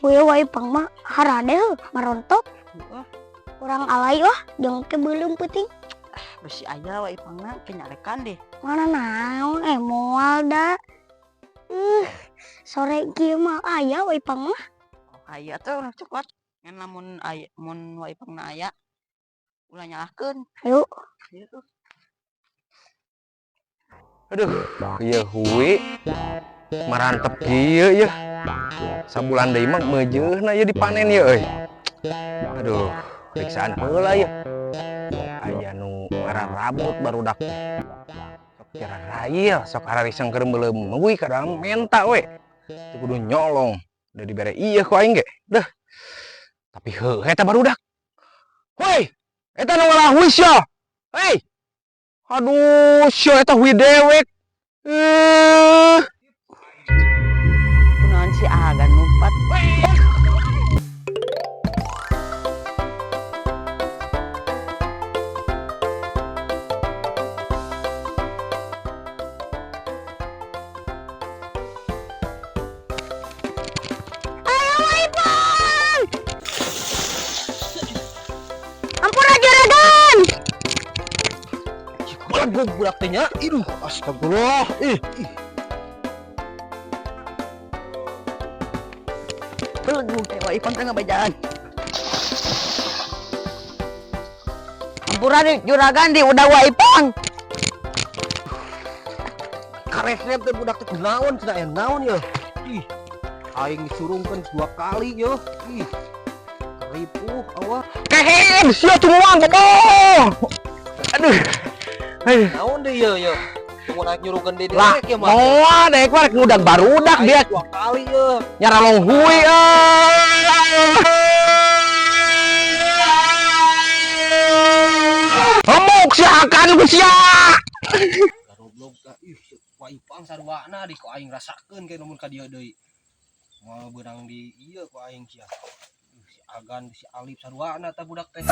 Wih Waipang mah harade marontok. Kurang alay wah, jeung ke belum penting. Besi aya Waipangna kenyalekan deh. Mana naon moal da. Sore kieu mah aya Waipang mah. Oh aya tuh cepat. Ngan lamun aya mun Waipangna aya ulah nyalahkeun. Ayo. Ieu tuh. Aduh, ieu huwi marantep kieu ya. Sabulan deui mah meujeuna ieu dipanen ieu euy. Aduh, periksaan heula ya. Aya nu ngararabut barudak teh. Sok kira rail, sok hararisang keur meuleumeui kadang menta we. Teu kudu nyolong. Udah dibere ieu ku aing ge. Deuh. Tapi heuh eta barudak. Hoi, eta nu ngalahuis ya. Hei. Aduh, sia eta hui dewek. Kunaon si Agan numpat. Ayo Waipang. Ampun aja Raden. Kuat gue budak teh nya. Iduh, astagfirullah. Belegu teh Waipang teh ngabajaan. Ampura di juragan di udah Waipang. Karesep teh budak teh kunaon cenah naon ya. Ih. Aing disurungkeun 2 kali ya. Ih. Ripuh awah. Kehem sia tumuang boboh. Aduh. Naon deh ya. Tunggu naik nyuruhkeun deui Lah, ya mah. moal dek mah ngudag barudak dia 2 kali ya. nyaralong hui Amuk si akan ku sia. Goblok da ih Waipang sarwana di ku aing rasakeun ke namun ka dieu deui. Moal beurang di ieu ku aing sia. Si Agan si Alip sarwana ta budak teh.